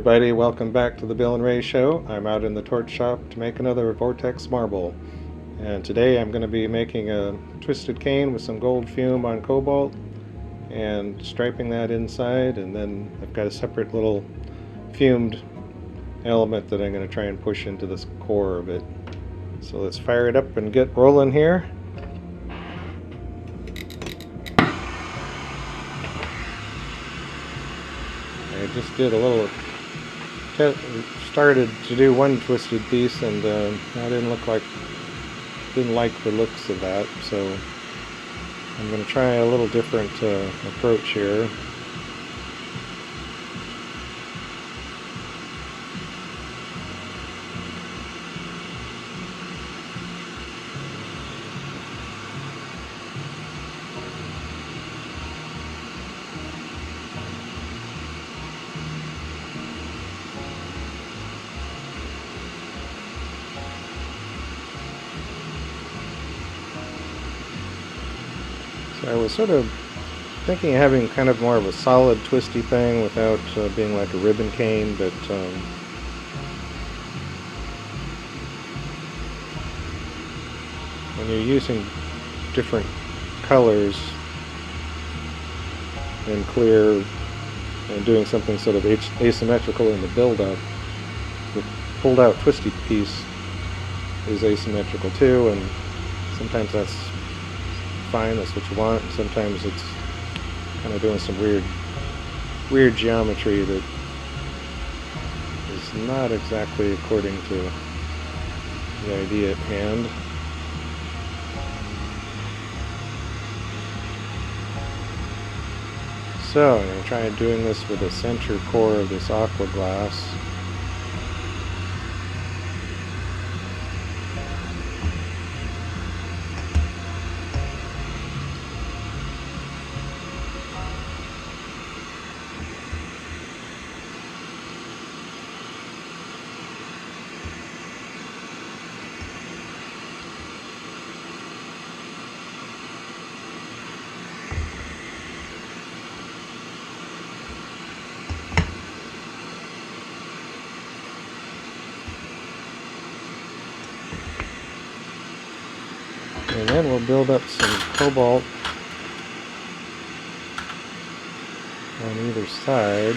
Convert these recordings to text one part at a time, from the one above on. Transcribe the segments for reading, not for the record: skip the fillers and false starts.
everybody, welcome back to the Bill and Ray Show. I'm out in the torch shop to make another Vortex marble. And today I'm going to be making a twisted cane with some gold fume on cobalt and striping that inside, and then I've got a separate little fumed element that I'm going to try and push into this core of it. So let's fire it up and get rolling here. I just did a little started to do one twisted piece, and I didn't like the looks of that, so I'm going to try a little different approach here. I was sort of thinking of having kind of more of a solid twisty thing without being like a ribbon cane, but when you're using different colors and clear and doing something sort of asymmetrical in the build-up, the pulled out twisty piece is asymmetrical too, and sometimes that's fine, that's what you want, and sometimes it's kind of doing some weird geometry that is not exactly according to the idea at hand. So I'm going to try doing this with the center core of this aqua glass. And then we'll build up some cobalt on either side.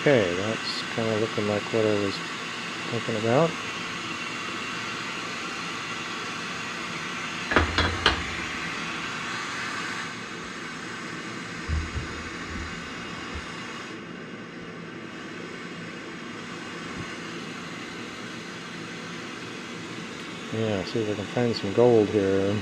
Okay, that's kind of looking like what I was thinking about. Yeah, see if I can find some gold here.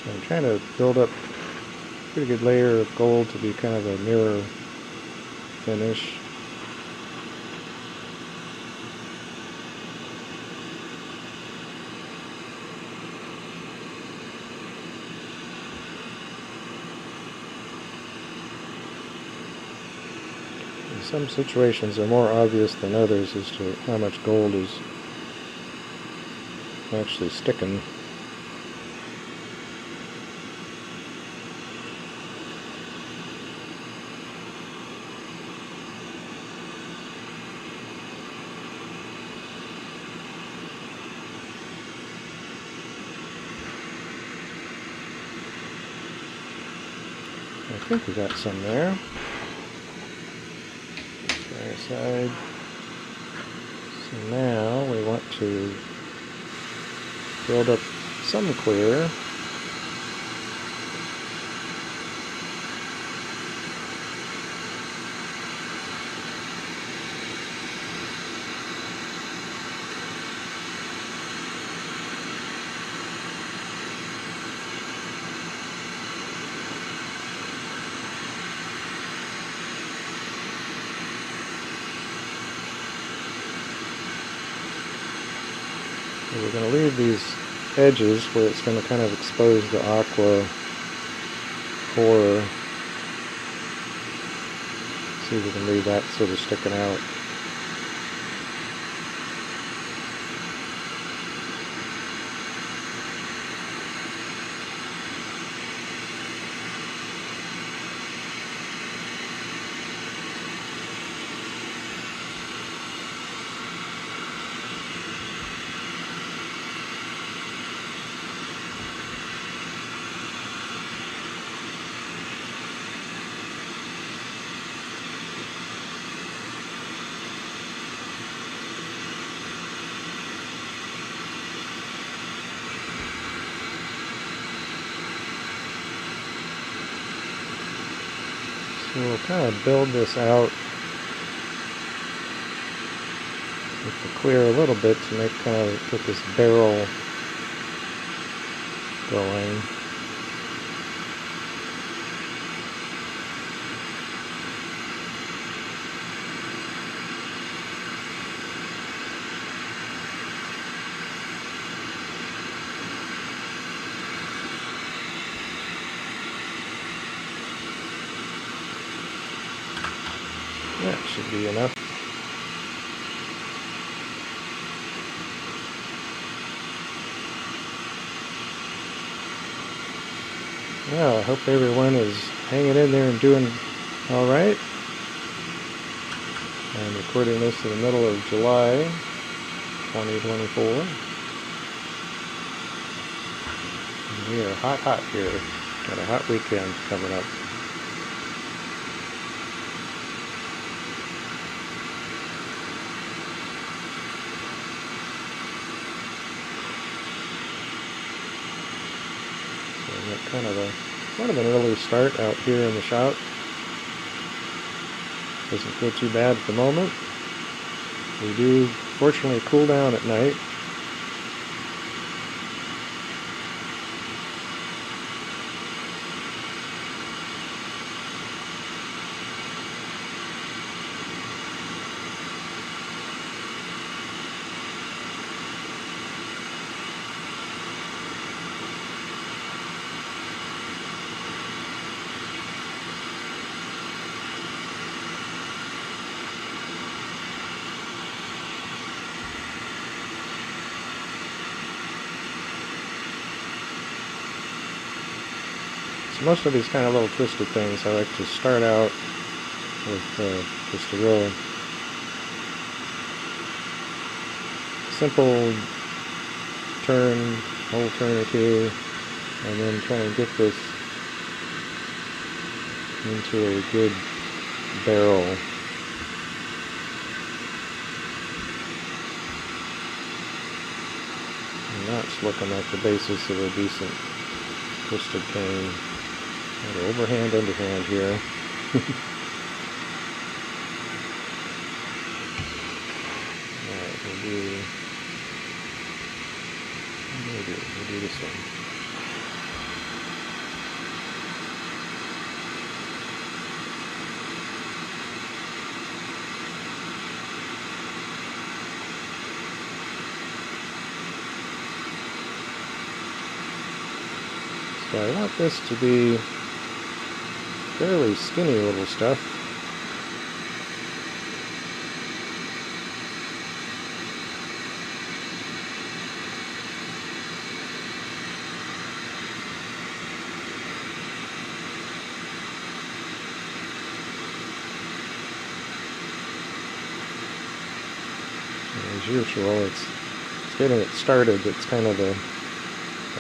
So I'm trying to build up pretty good layer of gold to be kind of a mirror finish. In some situations are more obvious than others as to how much gold is actually sticking. I think we got some there. Try aside. So now we want to build up some clear. We're going to leave these edges where it's going to kind of expose the aqua pore. See if we can leave that sort of sticking out. So we'll kind of build this out with the clear a little bit to make kind of get this barrel going. That should be enough. Well, I hope everyone is hanging in there and doing all right. I'm recording this in the middle of July 2024. And we are hot here. Got a hot weekend coming up. Kind of an early start out here in the shop. Doesn't feel too bad at the moment. We do fortunately cool down at night. So most of these kind of little twisted things I like to start out with just a real simple turn, whole turn or two, and then try and get this into a good barrel. And that's looking like the basis of a decent twisted cane. Overhand, underhand here. Alright, we'll do this one. So I want this to be fairly skinny little stuff. As usual, it's getting it started. It's kind of the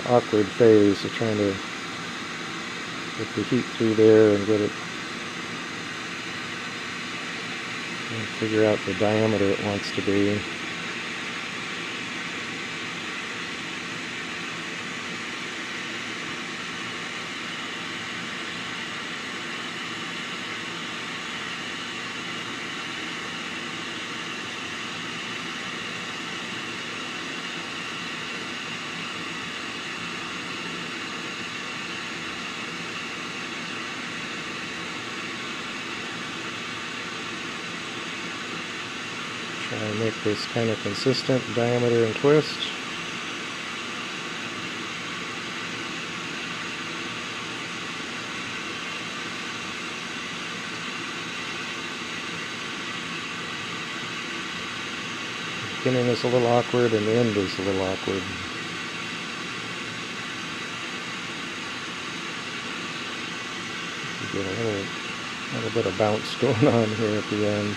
awkward phase of trying to get the heat through there and get it, and figure out the diameter it wants to be. Try and make this kind of consistent diameter and twist. The beginning is a little awkward and the end is a little awkward. You get a little bit of bounce going on here at the end.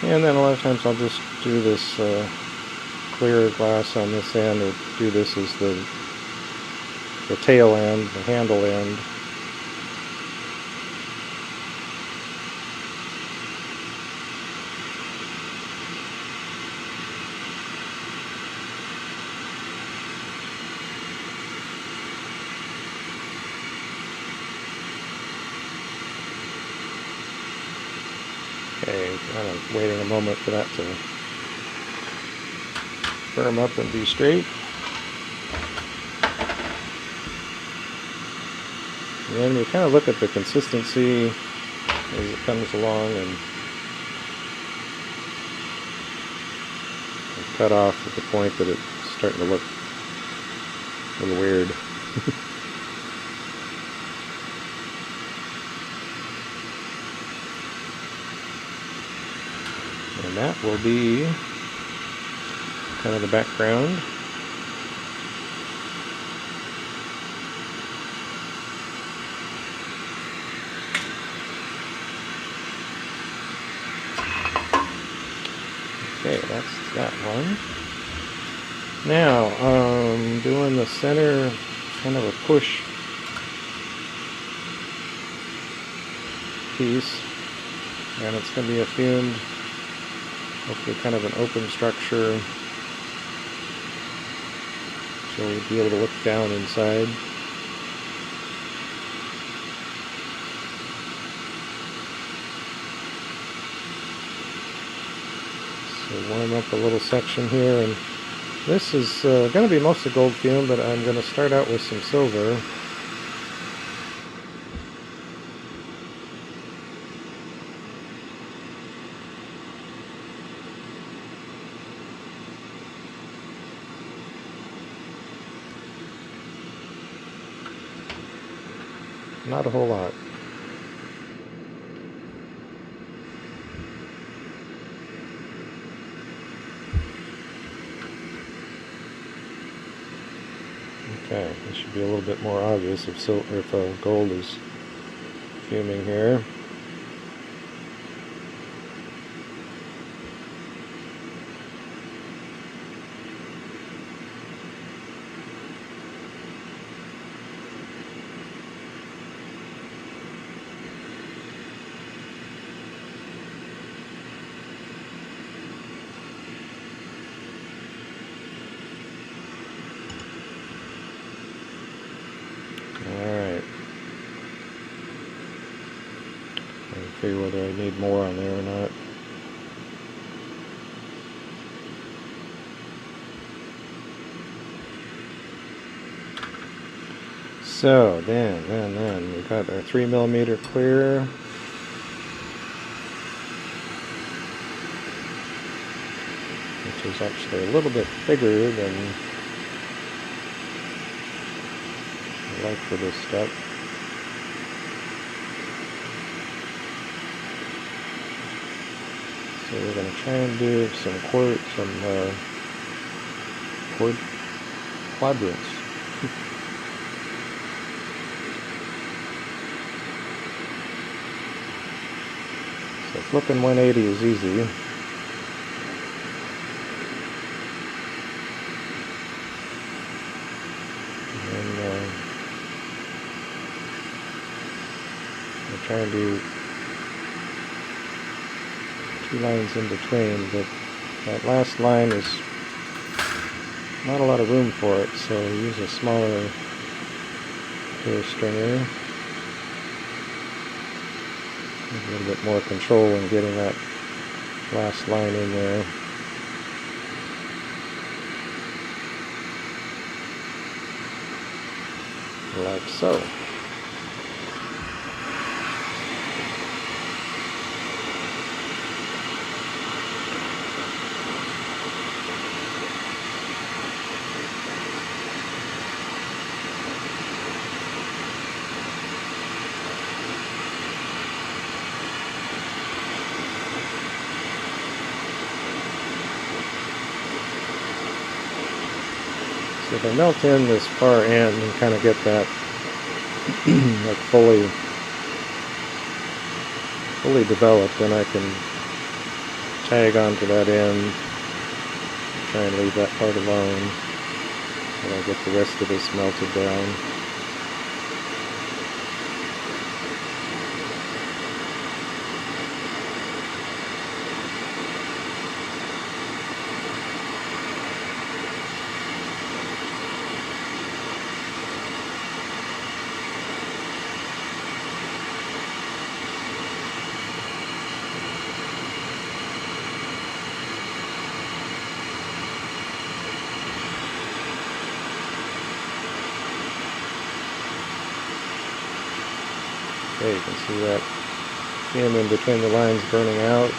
And then a lot of times I'll just do this clear glass on this end, or do this as the tail end, the handle end. Okay, kind of waiting a moment for that to firm up and be straight. And then we kind of look at the consistency as it comes along and cut off at the point that it's starting to look a little weird. And that will be kind of the background. Okay, that's that one. Now, doing the center, kind of a push piece, and it's going to be a fumed, hopefully kind of an open structure, so we'll be able to look down inside. So warm up a little section here, and this is going to be mostly gold fume, but I'm going to start out with some silver. Not a whole lot. Okay, this should be a little bit more obvious if gold is fuming here. Alright. I'll figure whether I need more on there or not. So then we got our 3mm clear. which is actually a little bit bigger than I like for this step. So we're going to try and do some quadrants. So flipping 180 is easy. And we'll try and do 2 lines in between, but that last line is not a lot of room for it, so use a smaller hair stringer. A little bit more control in getting that last line in there. Like so. So if I melt in this far end and kind of get that like fully developed, then I can tag onto that end, try and leave that part alone, and I'll get the rest of this melted down. Okay, you can see that fume in between the lines burning out.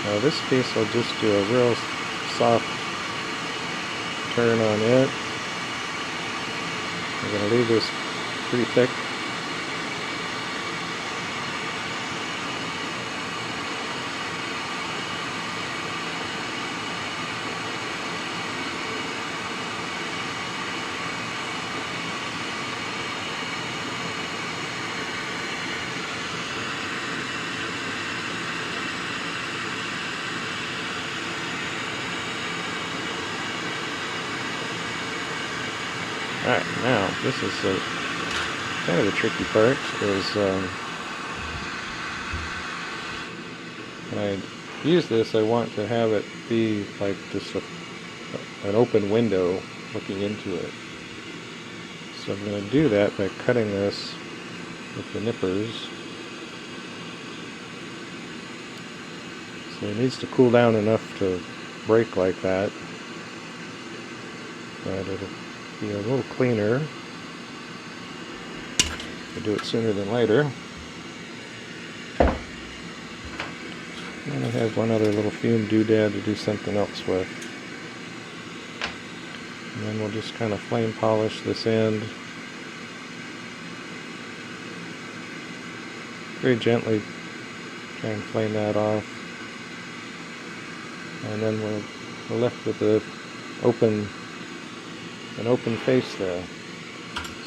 Now this piece I'll just do a real soft turn on it. I'm going to leave this pretty thick. Alright, now this is kind of a tricky part, is when I use this I want to have it be like just an open window looking into it. So I'm going to do that by cutting this with the nippers. So it needs to cool down enough to break like that, but it'll be a little cleaner. I'll do it sooner than later. And I have one other little fume doodad to do something else with. And then we'll just kind of flame polish this end. Very gently try and flame that off. And then we're left with an open face there.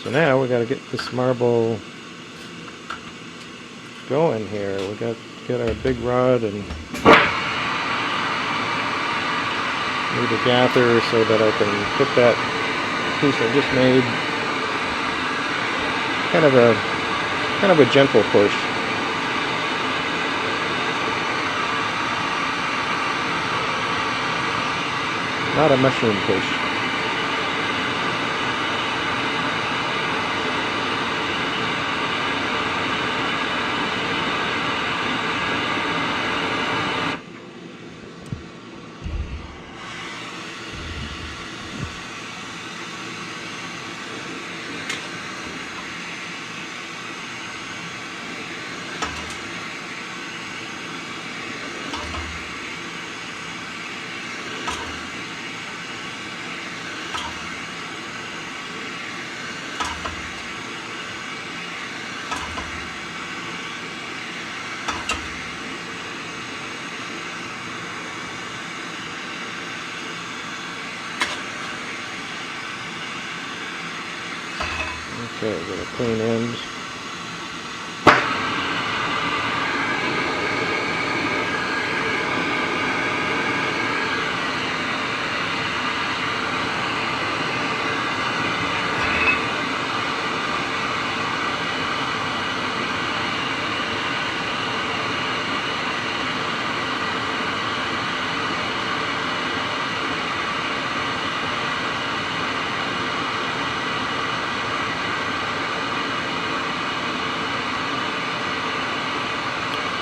So now we got to get this marble going here. We got to get our big rod and need a gather so that I can put that piece I just made. Kind of a gentle push. Not a mushroom push. Okay, get a clean end.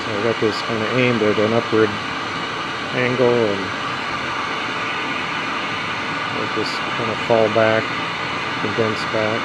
So I got this kind of aimed at an upward angle and let this kind of fall back, condense back.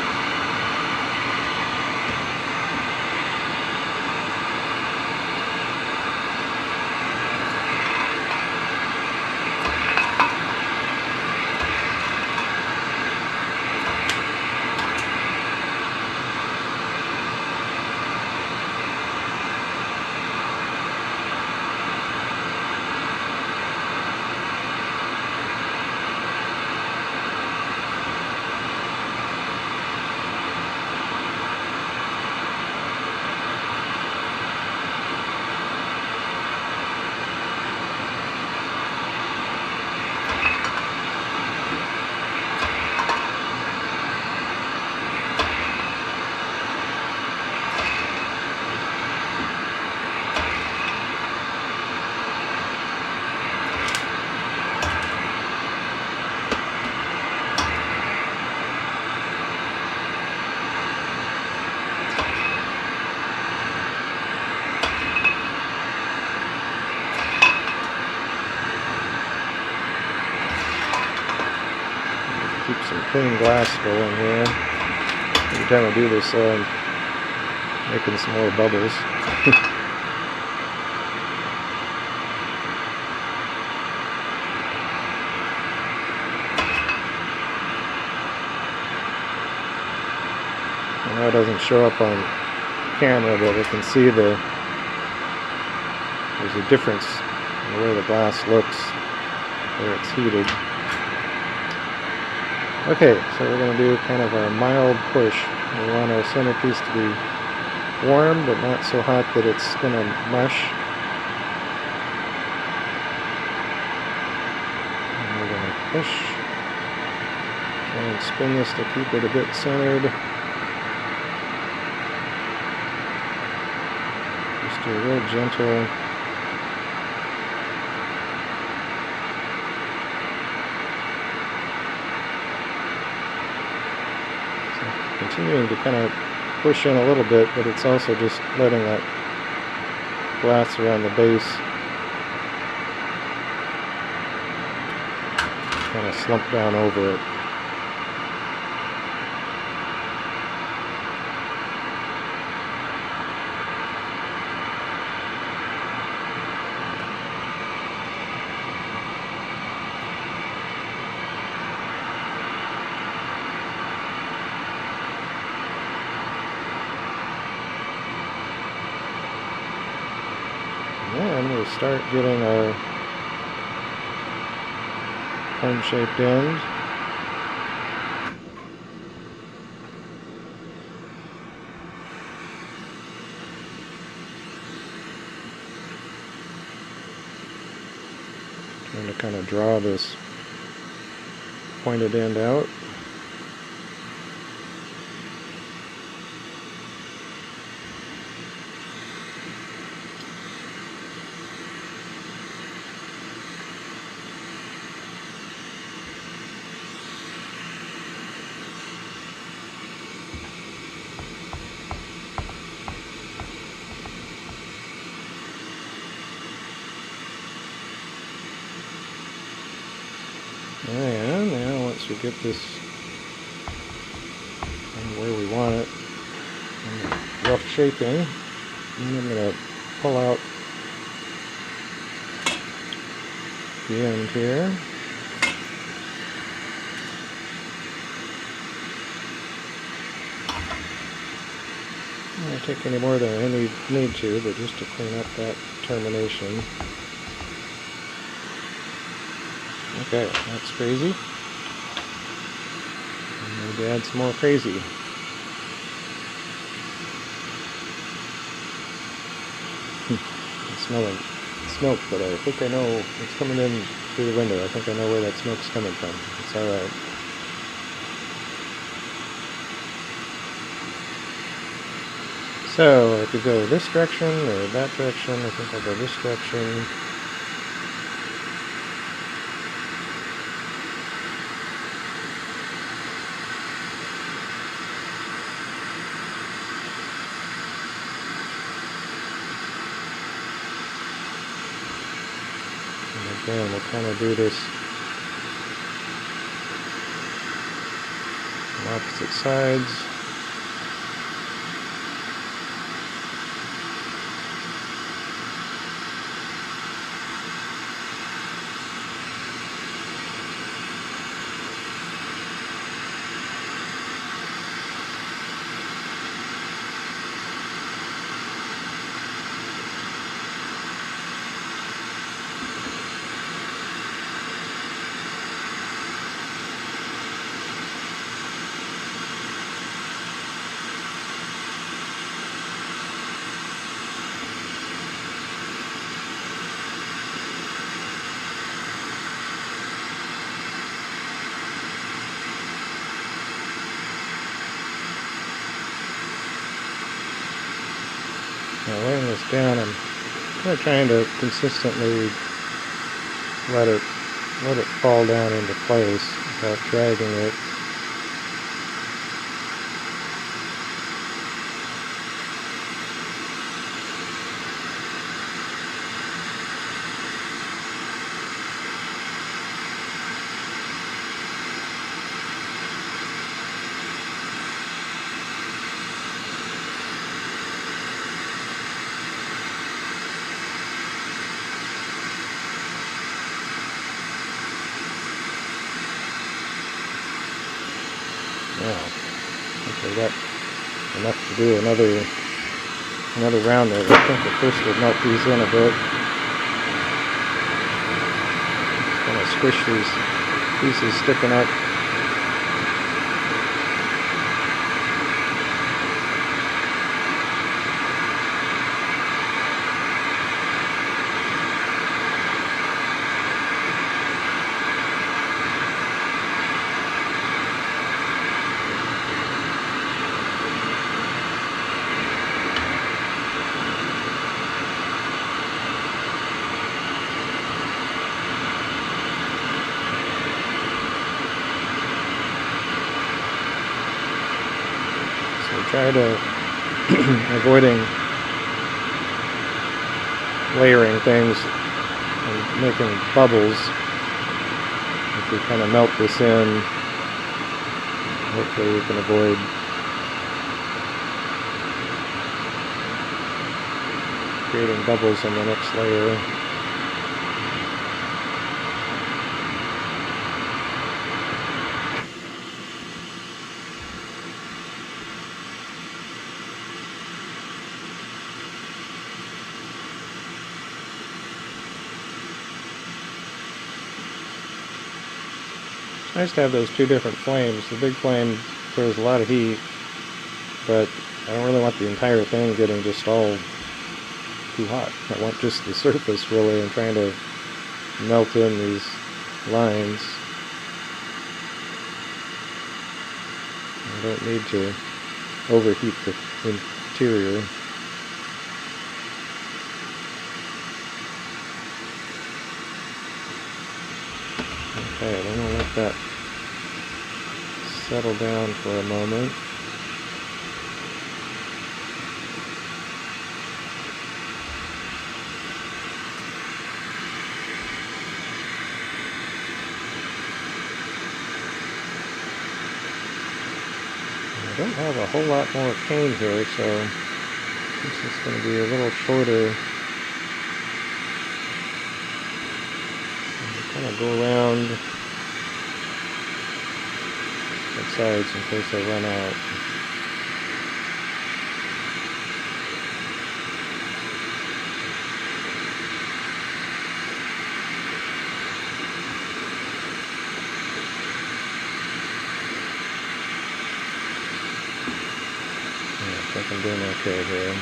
Keep some clean glass going here. Every time I do this, I'm making some more bubbles. I know it doesn't show up on camera, but I can see there's a difference in the way the glass looks where it's heated. Okay, so we're going to do kind of a mild push. We want our centerpiece to be warm, but not so hot that it's going to mush. And we're going to push. Try and spin this to keep it a bit centered. Just do a real gentle. Continuing to kind of push in a little bit, but it's also just letting that glass around the base kind of slump down over it. And we'll start getting our cone-shaped end. Trying to kind of draw this pointed end out. And now once we get this where we want it, rough shaping, and I'm going to pull out the end here. I don't take any more than I need to, but just to clean up that termination. Okay, that's crazy. And maybe add some more crazy. smelling smoke, but I think I know it's coming in through the window. I think I know where that smoke's coming from. It's alright. So I could go this direction or that direction. I think I'll go this direction. And again, we'll kind of do this on opposite sides. Now laying this down, I'm kind of trying to consistently let it fall down into place without dragging it. Now, okay, got enough to do another round there. I think the first will melt these in a bit. Just kind of squish these pieces sticking up. Try to avoiding layering things and making bubbles. If we kind of melt this in, hopefully we can avoid creating bubbles in the next layer. It's nice to have those two different flames. The big flame throws a lot of heat, but I don't really want the entire thing getting just all too hot. I want just the surface really. I'm trying to melt in these lines. I don't need to overheat the interior. Okay, then we'll let that settle down for a moment. I don't have a whole lot more cane here, so this is going to be a little shorter. Kind of go around both sides in case I run out. Yeah, I think I'm doing okay here.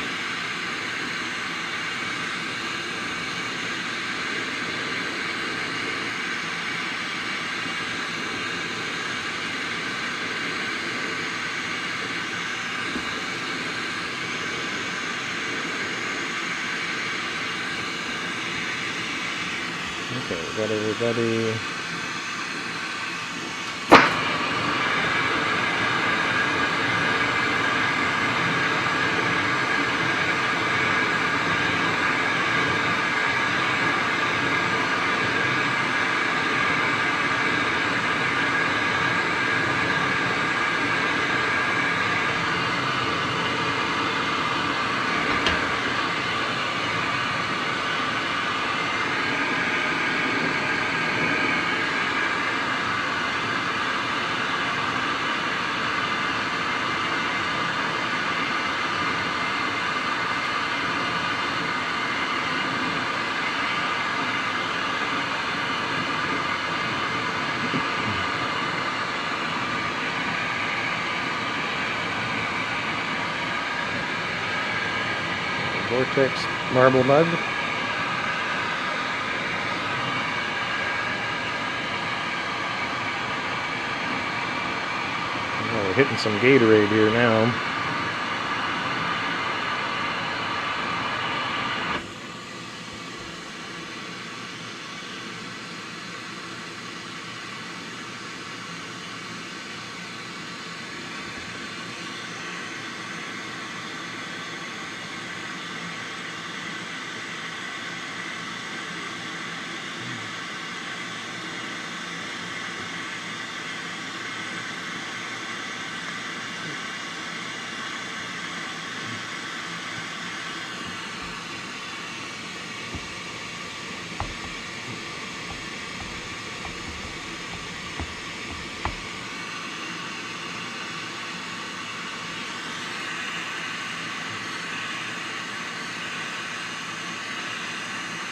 Okay, we got everybody. Vortex marble mud. Oh, we're hitting some Gatorade here now.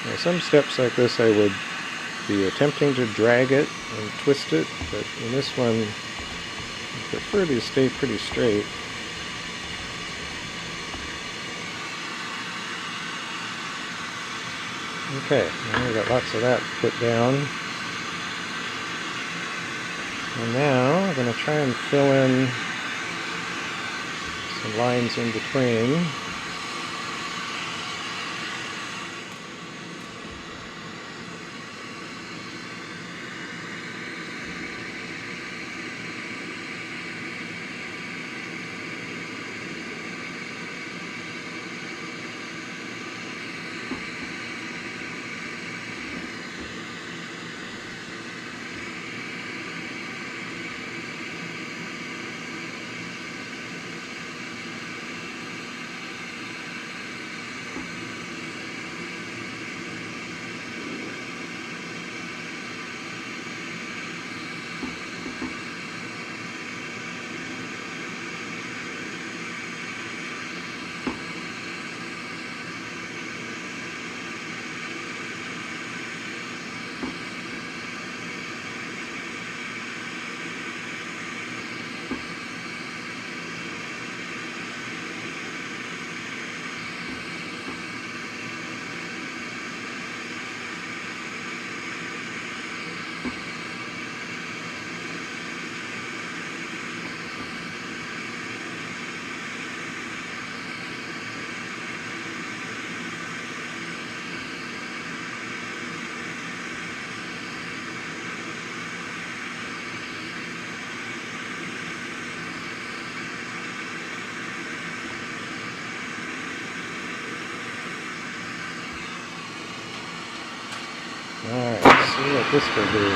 Now, some steps like this I would be attempting to drag it and twist it, but in this one I prefer to stay pretty straight. Okay, now we've got lots of that put down. And now I'm going to try and fill in some lines in between. Alright, let's see what this will do.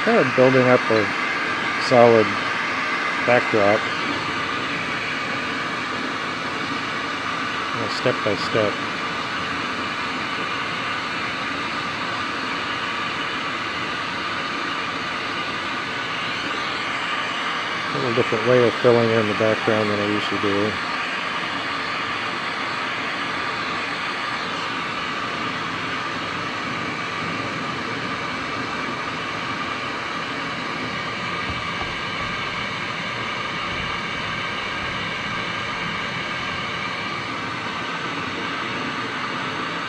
kind of building up a solid backdrop, step by step. A little different way of filling in the background than I usually do.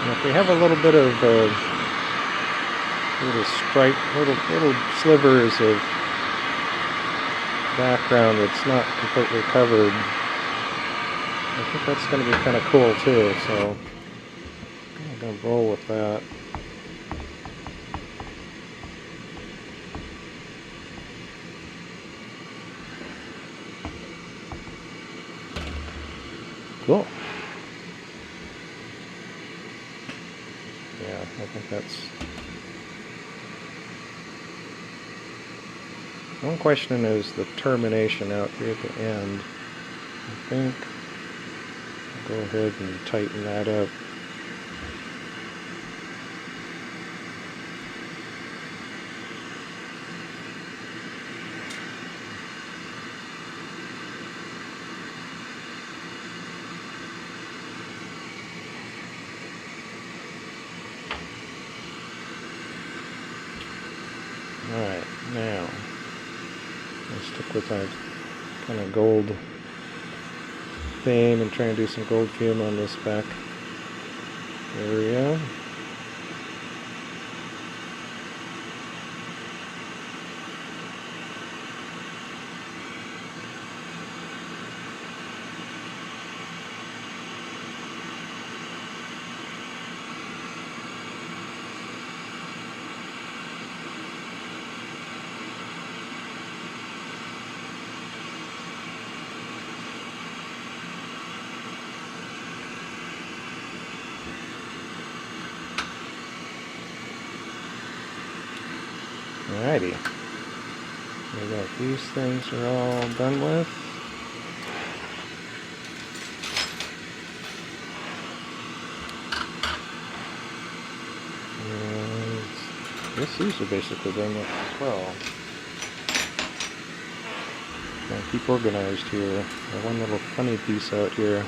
And if we have a little bit of little stripe, little slivers of background that's not completely covered, I think that's going to be kind of cool too, so I'm going to roll with that. Cool. Yeah, I think that's... One question is the termination out here at the end. I think I'll go ahead and tighten that up. Alright, now I'll stick with our kind of gold theme and try and do some gold fume on this back area. Alrighty, we got these things are all done with. And I guess these are basically done with as well. Gotta keep organized here. Got one little funny piece out here.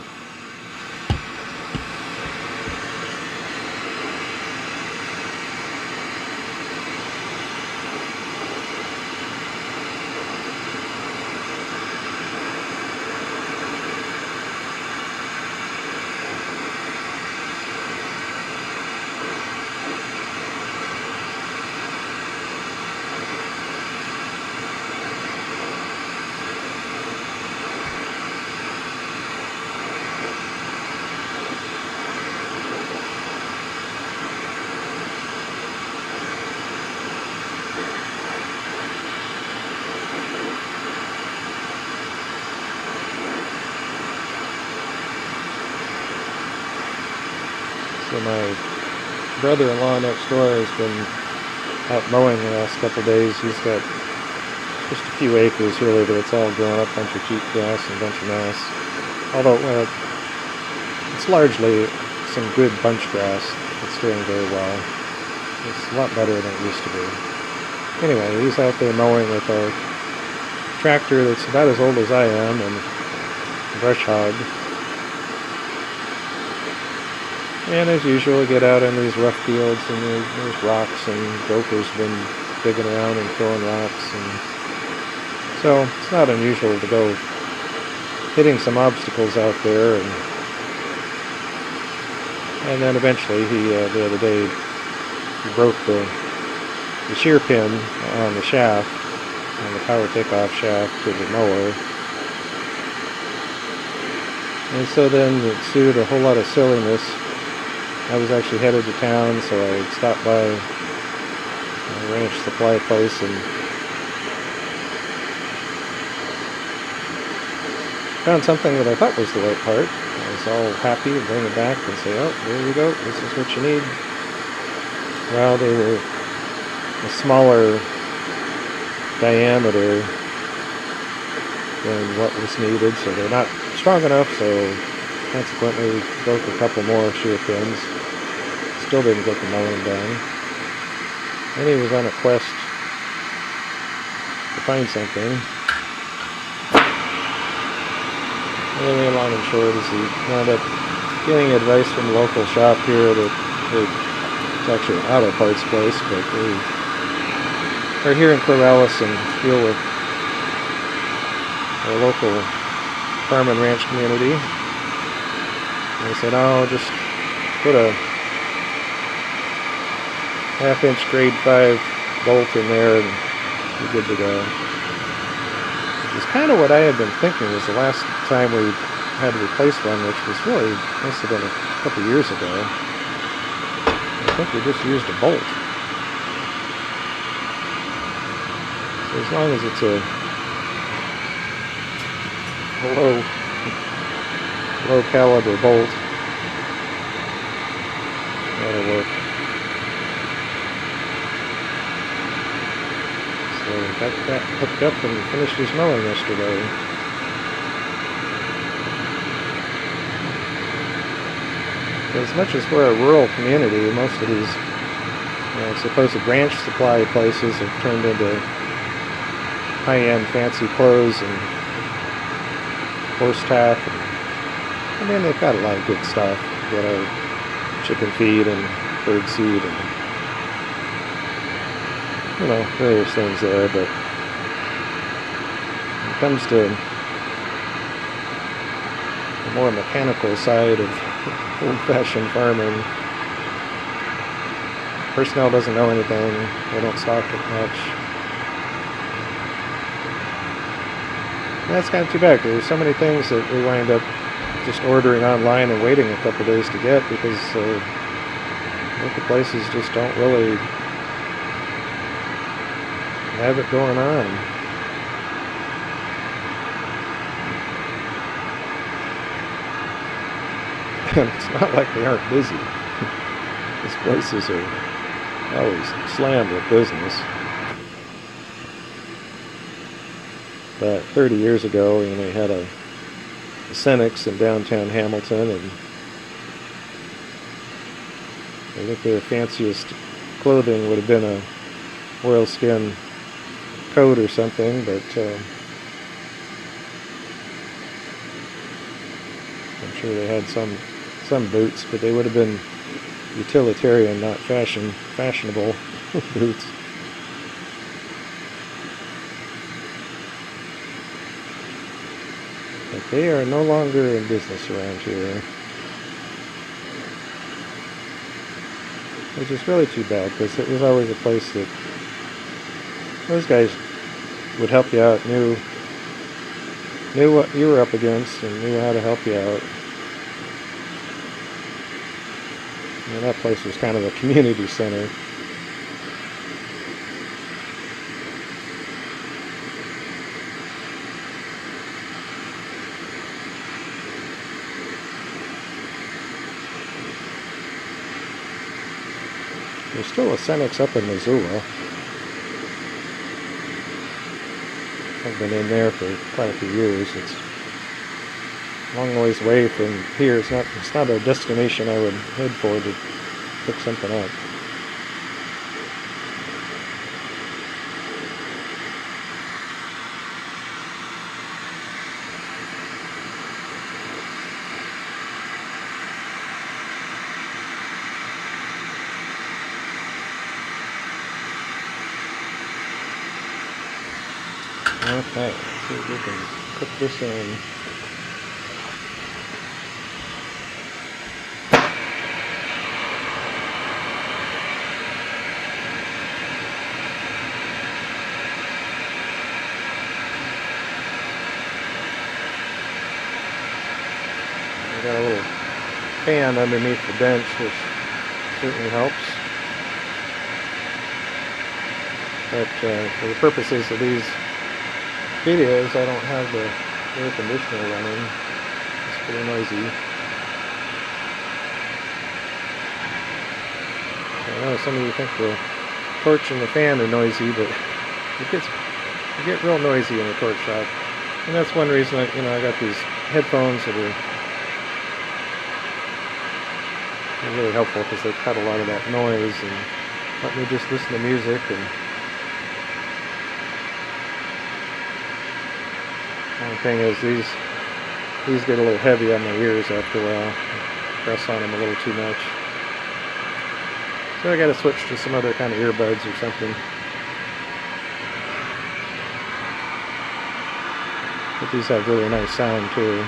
So my brother-in-law next door has been out mowing the last couple days. He's got just a few acres really, but it's all grown up, a bunch of cheap grass and a bunch of moss. Although it's largely some good bunch grass. It's doing very well. It's a lot better than it used to be. Anyway, he's out there mowing with a tractor that's about as old as I am and a brush hog. And as usual, we get out in these rough fields and there's rocks and gophers been digging around and throwing rocks. And so it's not unusual to go hitting some obstacles out there. And then eventually the other day, he broke the shear pin on the shaft, on the power takeoff shaft to the mower. And so then it ensued a whole lot of silliness. I was actually headed to town, so I stopped by a ranch supply place and found something that I thought was the right part. I was all happy to bring it back and say, oh, there you go, this is what you need. Well, they were a smaller diameter than what was needed, so they're not strong enough, so consequently broke a couple more shear pins. Still didn't get the milling done. And he was on a quest to find something. Anyway, long and short is he wound up getting advice from a local shop here that it's actually an auto parts place, but they are here in Corvallis and deal with our local farm and ranch community. And they said, oh, just put a 1/2 inch grade 5 bolt in there and you're good to go. It's kind of what I had been thinking was the last time we had to replace one, which was really, must have been a couple years ago. I think we just used a bolt. So as long as it's a low caliber bolt, that'll work. So got that hooked up and finished his milling yesterday. As much as we're a rural community, most of these supposed branch supply places have turned into high-end fancy clothes and horse tack. I mean, they've got a lot of good stuff. Got our chicken feed and bird seed and various things there, but when it comes to the more mechanical side of old-fashioned farming, personnel doesn't know anything. They don't stock it much. And that's kind of too bad, because there's so many things that we wind up just ordering online and waiting a couple days to get, because local places just don't really have it going on. And it's not like they aren't busy. These places are always slammed with business. But 30 years ago, they had a Senex in downtown Hamilton, and I think their fanciest clothing would have been a oilskin coat or something, but I'm sure they had some boots, but they would have been utilitarian, not fashionable boots. But they are no longer in business around here, which is really too bad, because it was always a place that those guys would help you out, knew what you were up against and knew how to help you out. And that place was kind of a community center. There's still a Senex up in Missoula. I've been in there for quite a few years. It's a long ways away from here. It's not a destination I would head for to pick something up. Okay, let's see if we can cook this in. We got a little fan underneath the bench, which certainly helps. But for the purposes of these videos, I don't have the air conditioner running. It's pretty noisy. I know some of you think the torch and the fan are noisy, but it gets They get real noisy in the torch shop. And that's one reason I got these headphones that are really helpful because they cut a lot of that noise and let me just listen to music. And the only thing is these get a little heavy on my ears after a while. I press on them a little too much. So I gotta switch to some other kind of earbuds or something. But these have really nice sound too.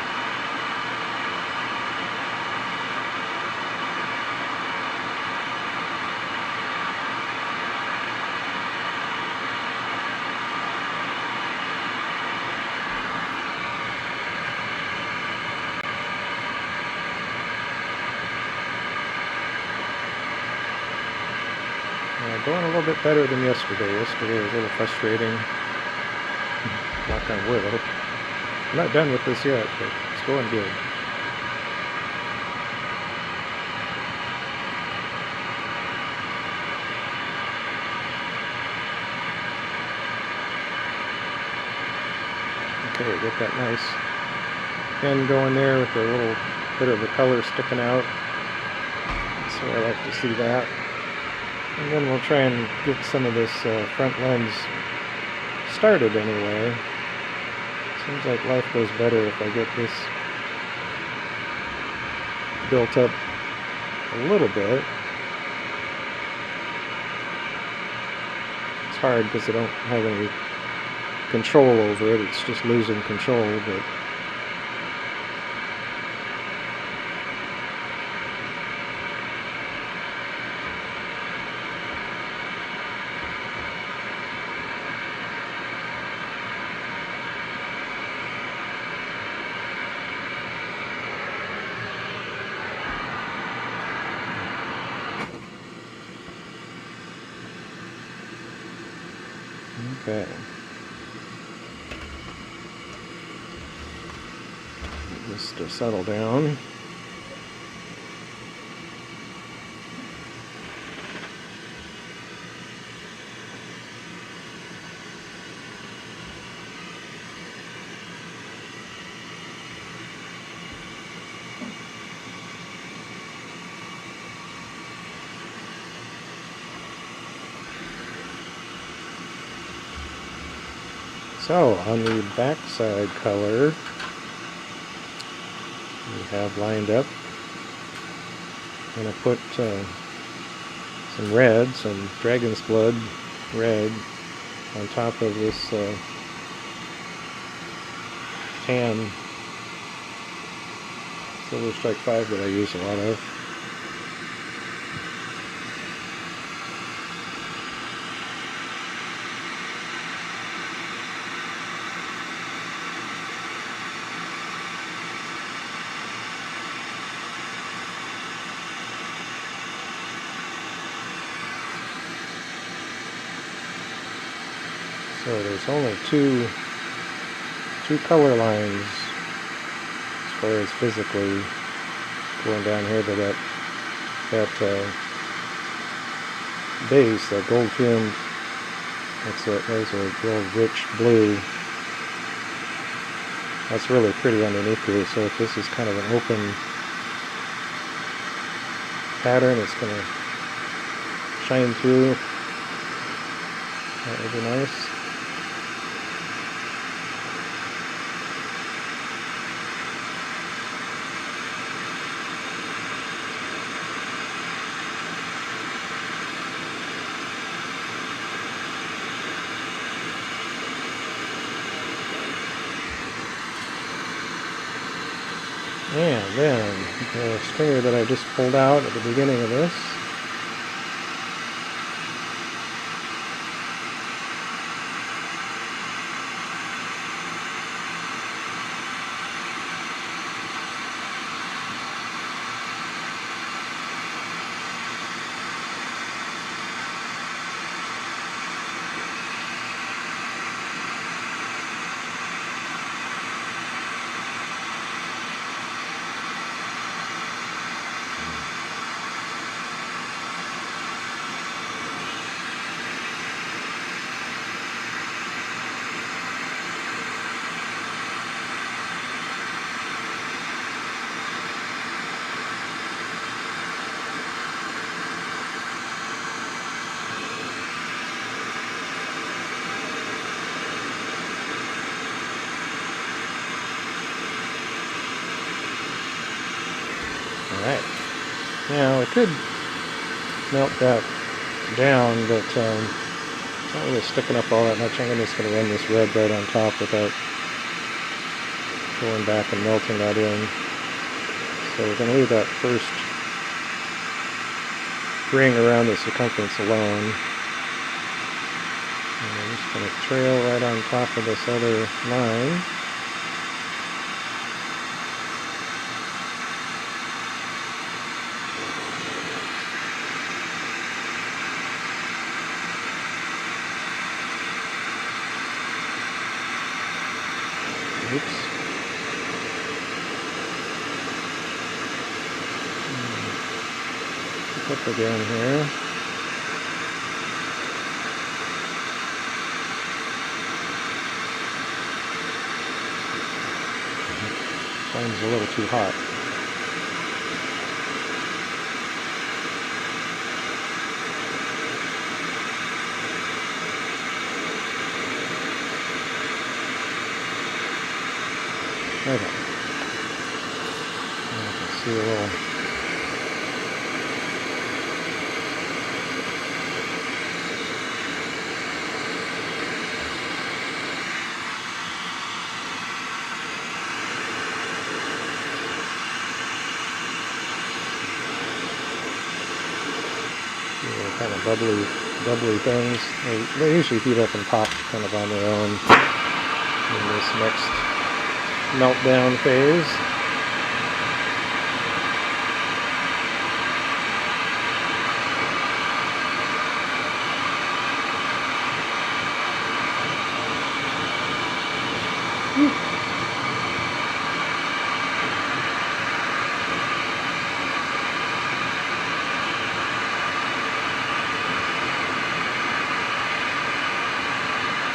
Going a little bit better than yesterday. Yesterday was a little frustrating. Knock on wood. I hope I'm not done with this yet, but it's going good. Okay, get that nice end going there with a little bit of the color sticking out. So I like to see that. And then we'll try and get some of this front lens started anyway. Seems like life goes better if I get this built up a little bit. It's hard because I don't have any control over it. It's just losing control, but okay. Just to settle down. So, on the backside color, we have lined up. I'm going to put some red, some dragon's blood red, on top of this tan Silver Strike 5 that I use a lot of. So there's only two color lines as far as physically going down here to that base, that gold fumed. There's a real rich blue. That's really pretty underneath here. So if this is kind of an open pattern, it's going to shine through. That would be nice. And then the stringer that I just pulled out at the beginning of this, Alright. Now I could melt that down, but it's not really sticking up all that much. I'm just going to run this red right on top without going back and melting that in. So we're going to leave that first ring around the circumference alone. And I'm just going to trail right on top of this other line. Oops. Pick up again here. Flame's a little too hot. Okay. Now I can see a little. Kind of bubbly things. They usually heat up and pop kind of on their own in this next meltdown phase.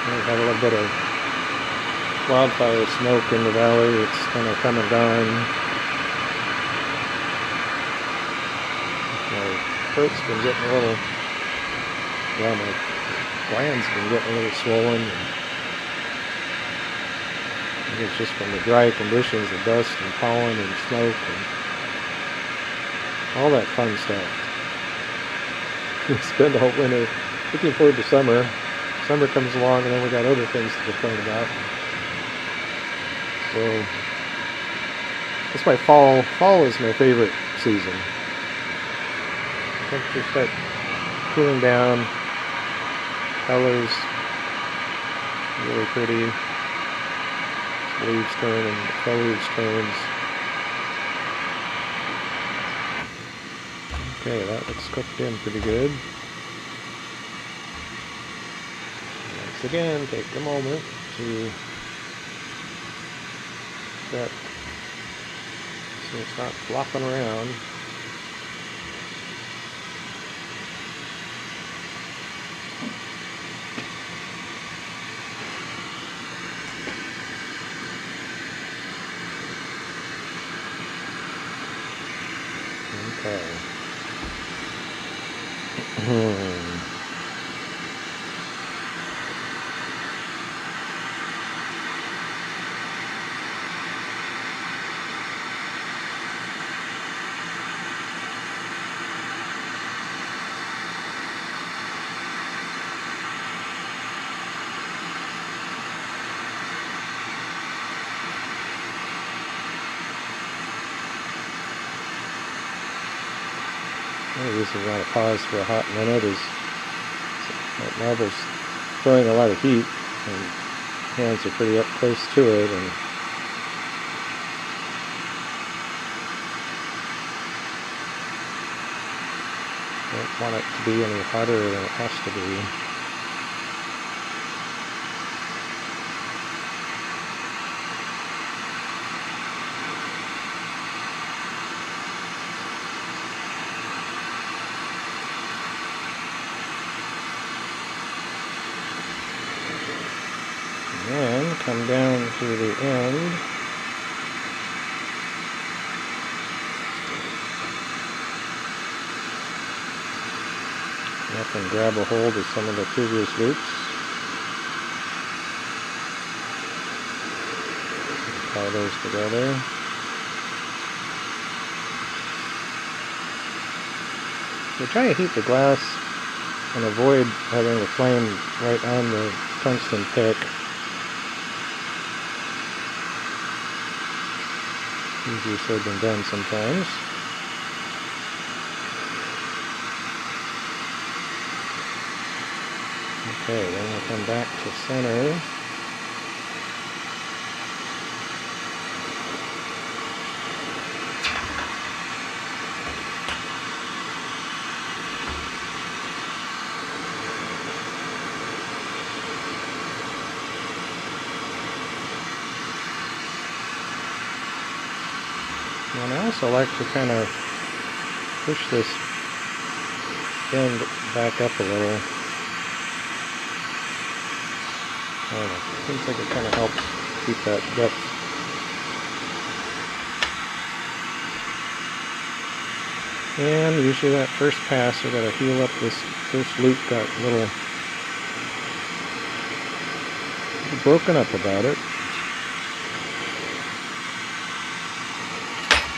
We have a little bit of wildfire smoke in the valley. It's kind of come and gone. My throat's been getting a little, well, my glands been getting a little swollen. And it's just from the dry conditions of dust and pollen and smoke and all that fun stuff. We spend the whole winter looking forward to summer. Summer comes along and then we got other things to complain about. So, that's my fall. Fall is my favorite season. Temperatures start cooling down. Colors really pretty. Leaves turn and the foliage turns. Okay, that looks cooked in pretty good. Once again, take a moment to set so it's not flopping around. Okay. This is not a pause for a hot minute. That marble's throwing a lot of heat, and hands are pretty up close to it, and don't want it to be any hotter than it has to be. And come down to the end. Up and grab a hold of some of the previous loops. Tie those together. So try to heat the glass and avoid having the flame right on the tungsten pick. Easier said than done sometimes. Okay, then we'll come back to center. And I also like to kind of push this end back up a little. I don't know, seems like it kind of helps keep that depth. And usually that first pass, we got to heal up this first loop, got a little broken up about it.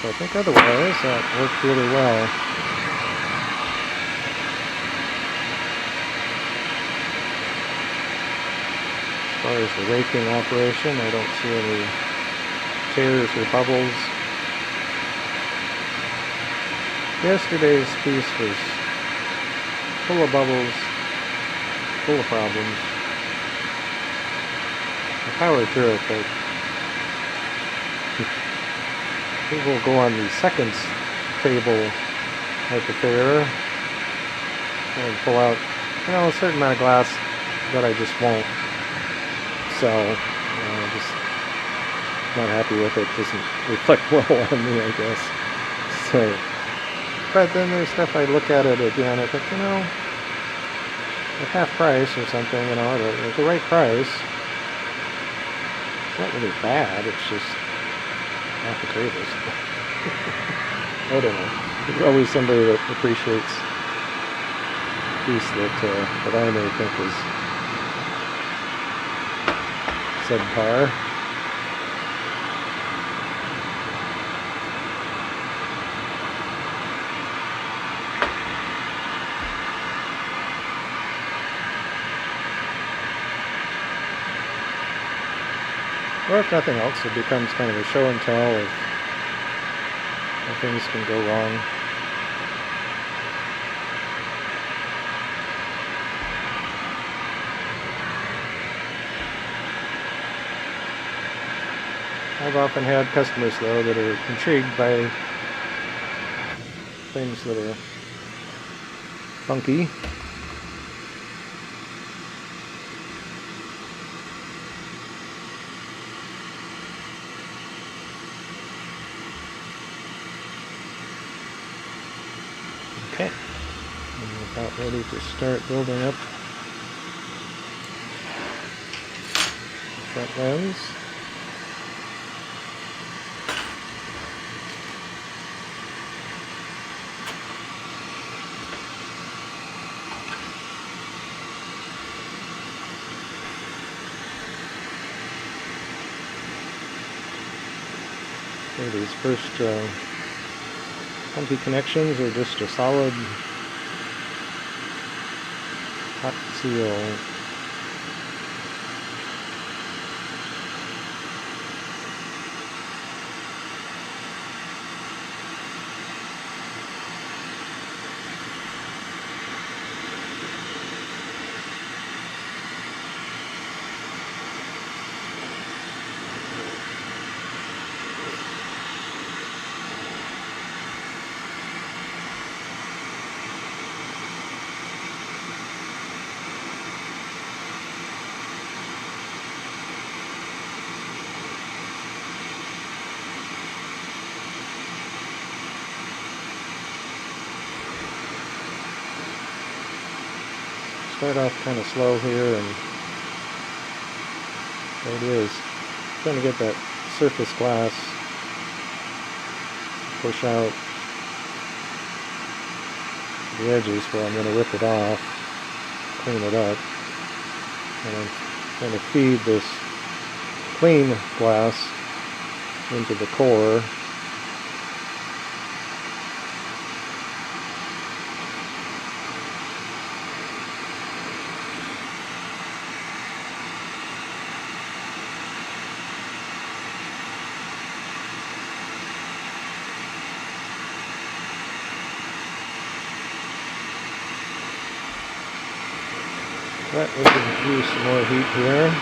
So I think otherwise that worked really well. As far as the raking operation, I don't see any tears or bubbles. Yesterday's piece was full of bubbles, full of problems. I powered through it, but we will go on the seconds table at the fair and pull out, a certain amount of glass that I just won't sell. Just not happy with it. Doesn't reflect well on me, I guess. So, but then there's stuff I look at it again. I think, at half price or something, at the right price. It's not really bad. It's just not the greatest. I don't know. There's always somebody that appreciates a piece that I may think is subpar. Or if nothing else, it becomes kind of a show and tell of how things can go wrong. I've often had customers, though, that are intrigued by things that are funky. Okay, I'm about ready to start building up the front lens. Okay, these first funky connections are just a solid hot seal. Start off kind of slow here, and there it is. Trying to get that surface glass, push out the edges where I'm going to rip it off, clean it up, and I'm trying to feed this clean glass into the core. But we can use some more heat here.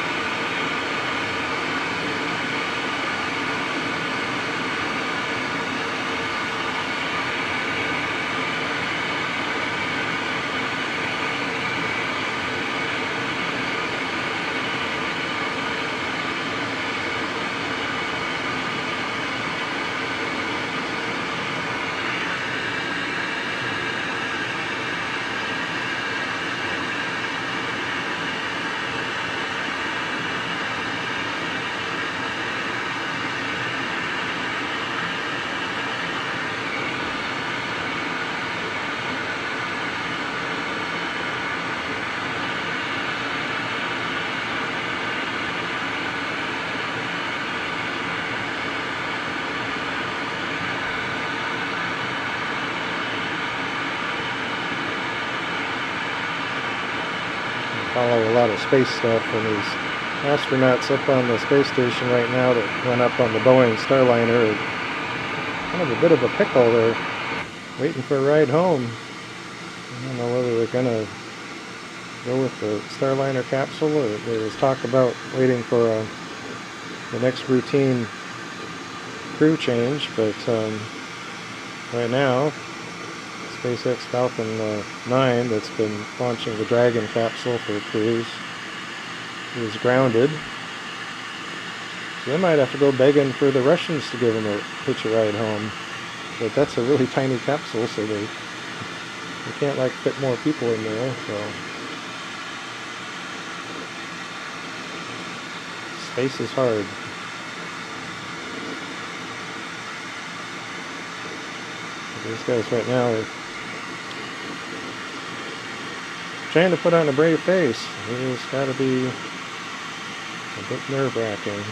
Follow a lot of space stuff, and these astronauts up on the space station right now that went up on the Boeing Starliner are kind of a bit of a pickle. They're waiting for a ride home. I don't know whether they're gonna go with the Starliner capsule, or there was talk about waiting for the next routine crew change, but right now SpaceX Falcon 9 that's been launching the Dragon capsule for a cruise is grounded. So they might have to go begging for the Russians to give them a hitch a ride home. But that's a really tiny capsule, so they can't like fit more people in there. So space is hard. These guys right now are trying to put on a brave face. It's got to be a bit nerve-wracking.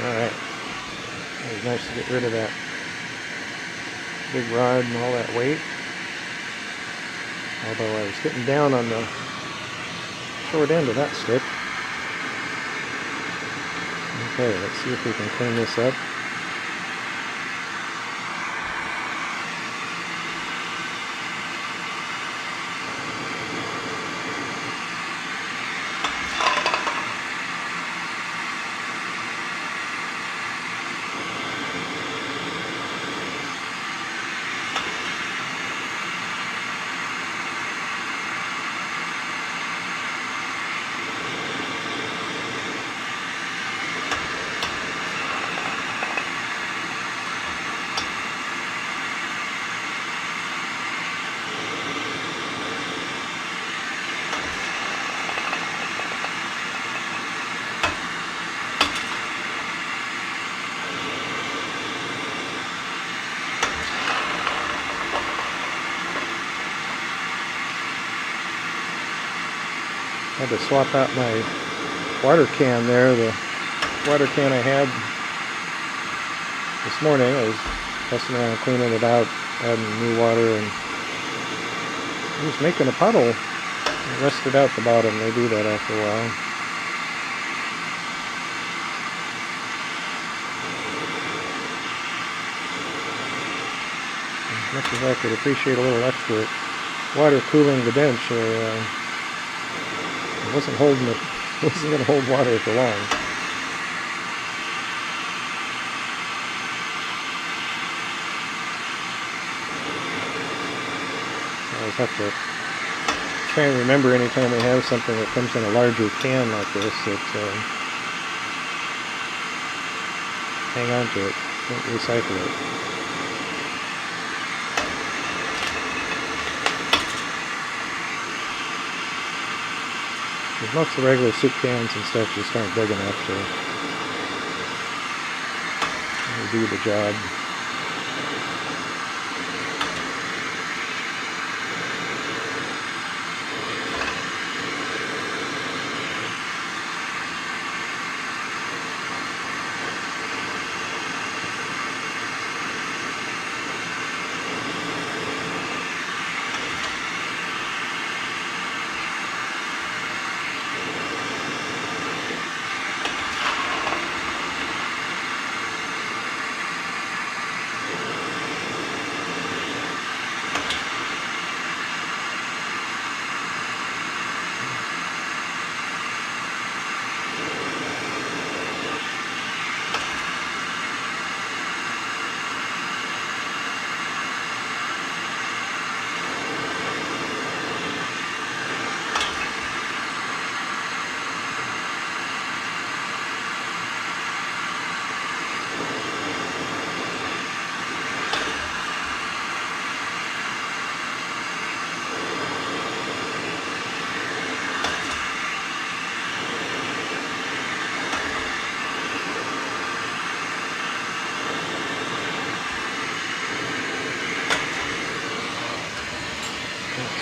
Alright, it was nice to get rid of that big rod and all that weight. Although I was getting down on the short end of that stick. Okay, let's see if we can clean this up. I had to swap out my water can there. The water can I had this morning, I was messing around cleaning it out, adding new water, and it was making a puddle. It rusted out the bottom. They do that after a while. As much as I could appreciate a little extra water cooling the bench, it wasn't holding it. It wasn't going to hold water for long. I always have to try and remember anytime we have something that comes in a larger can like this that hang on to it, don't recycle it. Because most of the regular soup cans and stuff just aren't big enough to do the job.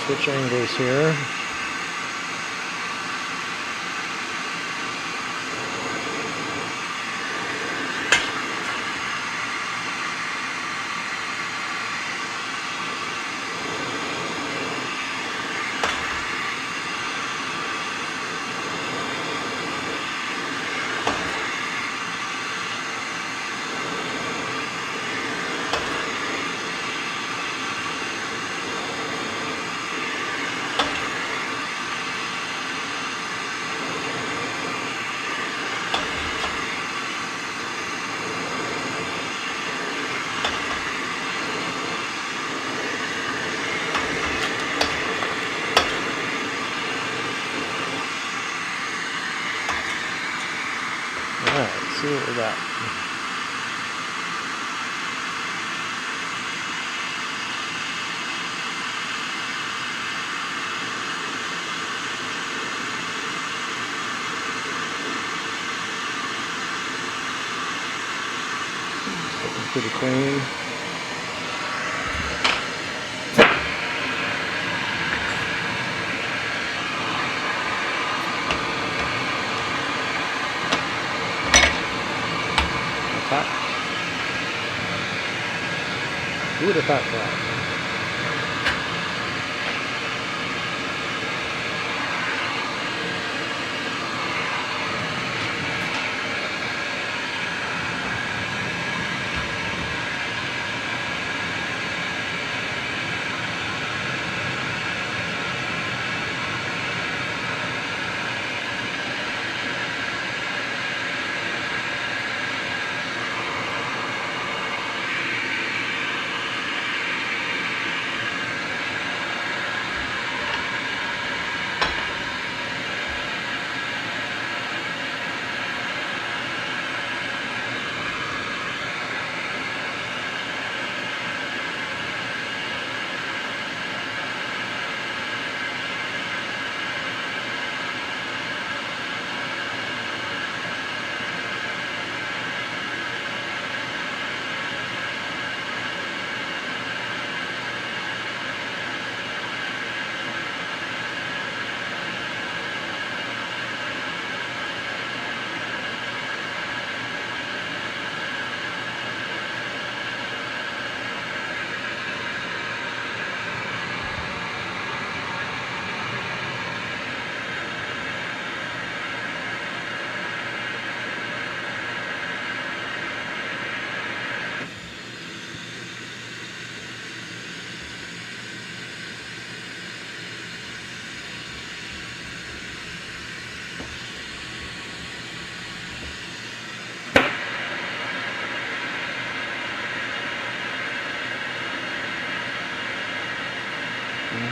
Switch angles here. Alright, let's see what we got. Looking pretty clean. Hot. Who would have thought that?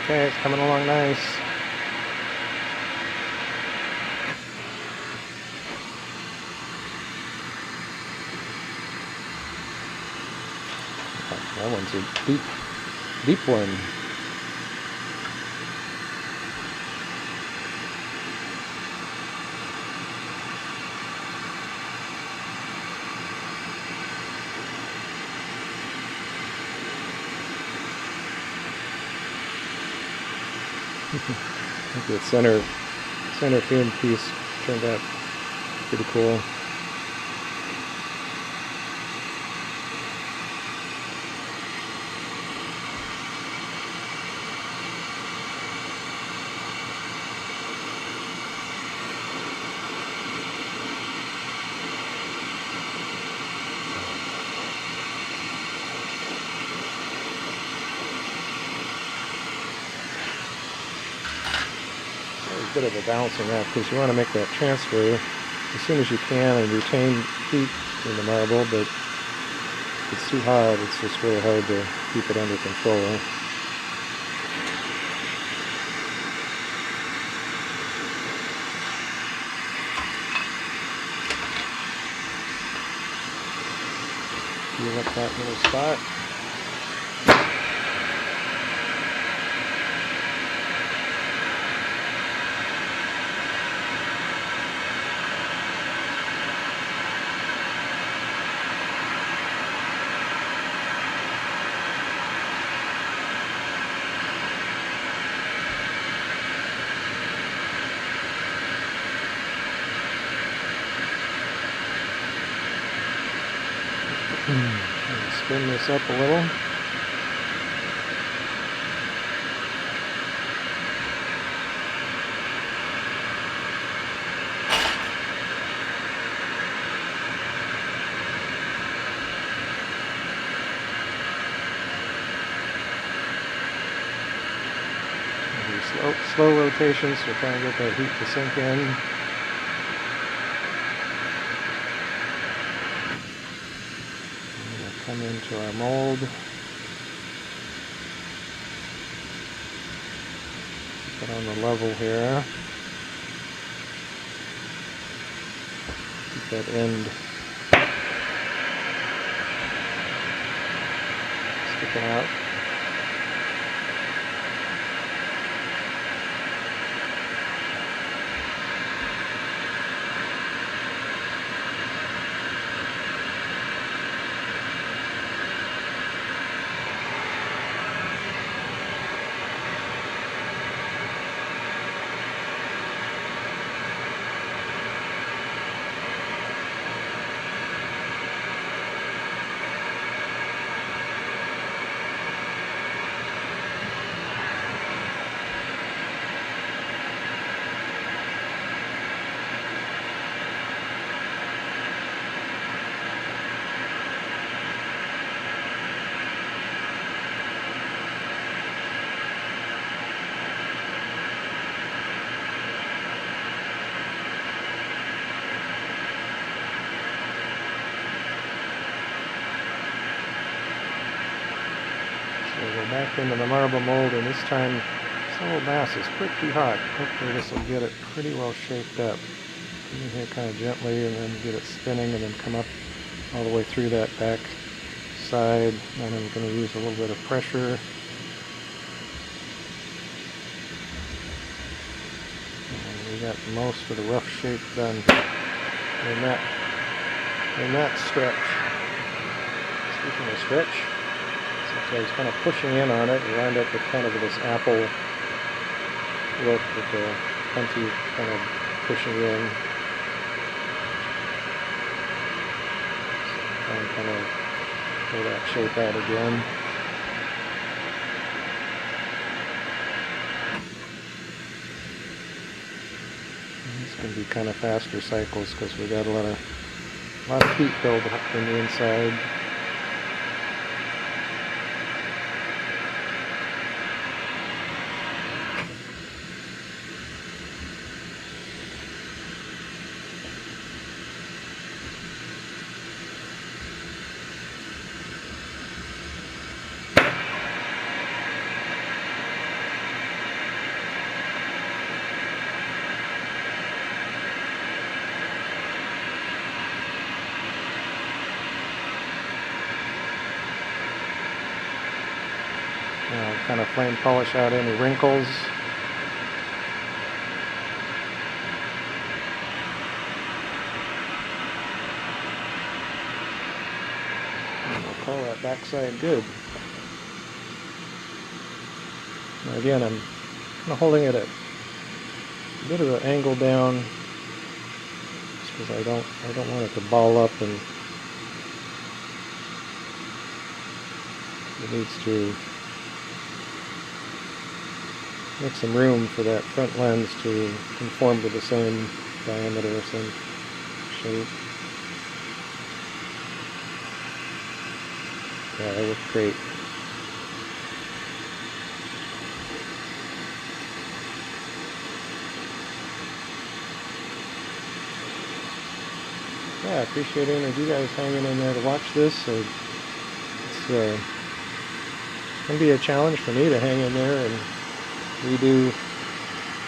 Okay, it's coming along nice. That one's a deep one. I think the center fumed piece turned out pretty cool. A bit of a balancing act because you want to make that transfer as soon as you can and retain heat in the marble, but if it's too hot, it's just really hard to keep it under control. Heal up that little spot. Spin this up a little. Slow rotations to try and get that heat to sink in. Come into our mold. Put on the level here. Keep that end sticking out. So go back into the marble mold, and this time this old mass is pretty hot. Hopefully this will get it pretty well shaped up. Come in here kind of gently and then get it spinning and then come up all the way through that back side. And I'm going to use a little bit of pressure. And we got most of the rough shape done in that stretch. Speaking of stretch, since I was kind of pushing in on it, we wind up with kind of this apple look with the punchy kind of pushing in. So I'm kind of pull that shape out again. These can be kind of faster cycles because we got a lot of heat build up in the inside. Kind of flame polish out any wrinkles. And we'll call that backside good. Now again, I'm I'm holding it at a bit of an angle down, just because I don't want it to ball up, and it needs to make some room for that front lens to conform to the same diameter, same shape. Yeah, that worked great. Yeah, I appreciate any of you guys hanging in there to watch this. It's going to be a challenge for me to hang in there and redo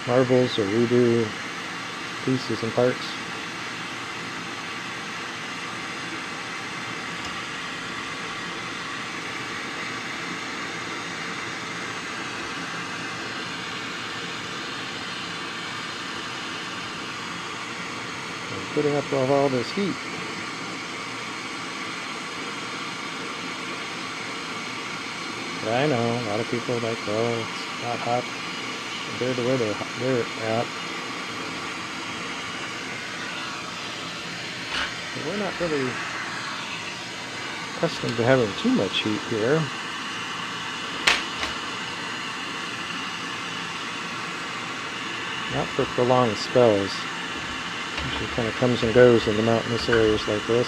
marbles or redo pieces and parts. Putting up with all this heat. Yeah, I know, a lot of people are like, oh, it's not hot compared to where they're at. But we're not really accustomed to having too much heat here. Not for prolonged spells. Usually kind of comes and goes in the mountainous areas like this.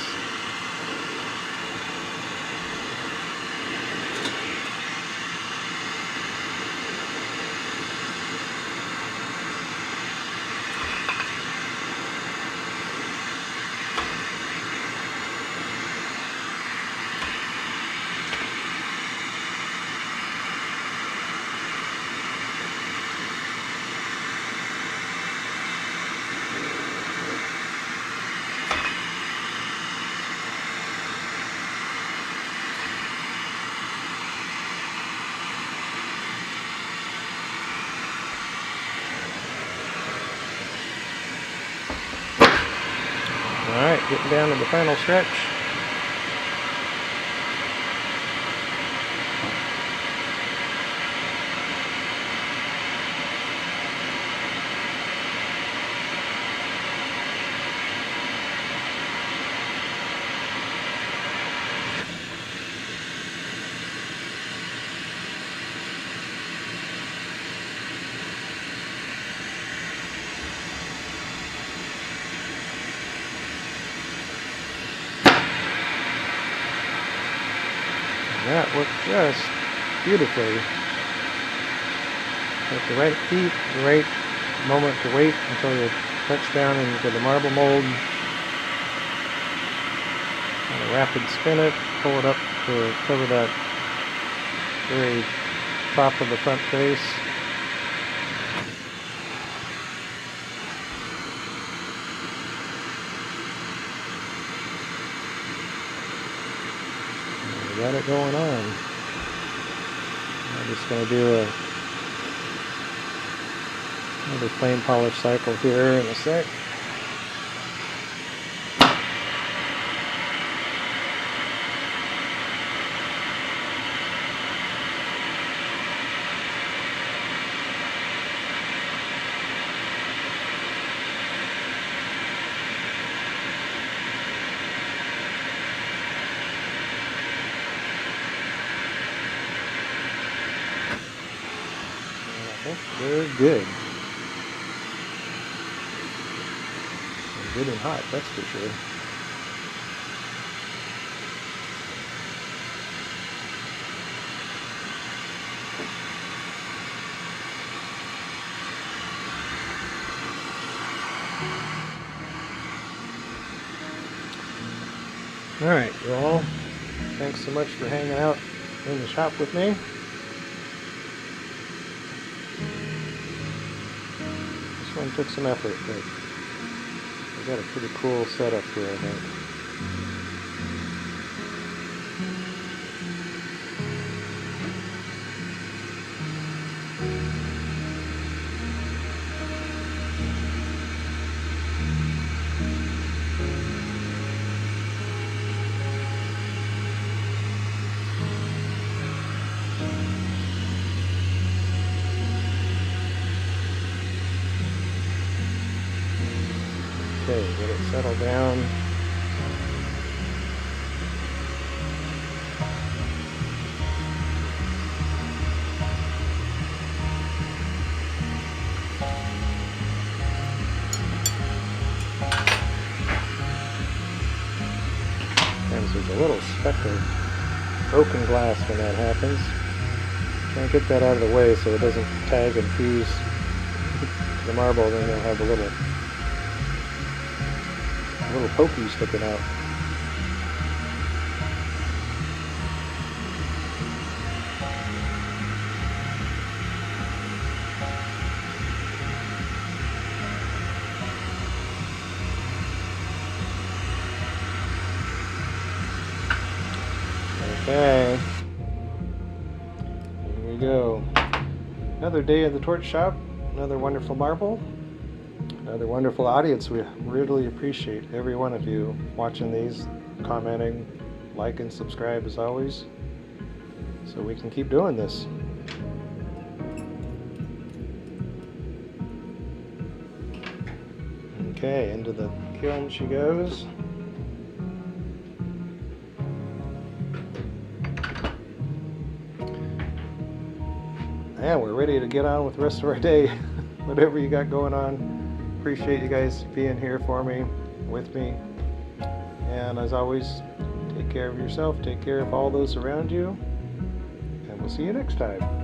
Alright, getting down to the final stretch. That worked just beautifully. At the right heat, the right moment to wait until you touch down into the marble mold. Kind of rapid spin it, pull it up to cover that very top of the front face. Got it going on. I'm just going to do another flame polish cycle here in a sec. They're good. They're good and hot, that's for sure. Alright, you all. Thanks so much for hanging out in the shop with me. This one took some effort, but I got a pretty cool setup here, I think. Okay, let it settle down. Sometimes there's a little speck of broken glass when that happens. Try and get that out of the way so it doesn't tag and fuse the marble, then you'll have a little pokey sticking out. Okay, here we go. Another day at the torch shop, another wonderful marble, another wonderful audience. We really appreciate every one of you watching these, commenting, like and subscribe as always, so we can keep doing this. Okay, into the kiln she goes. And we're ready to get on with the rest of our day. Whatever you got going on. Appreciate you guys being here for me, with me. And as always, take care of yourself, take care of all those around you, and we'll see you next time.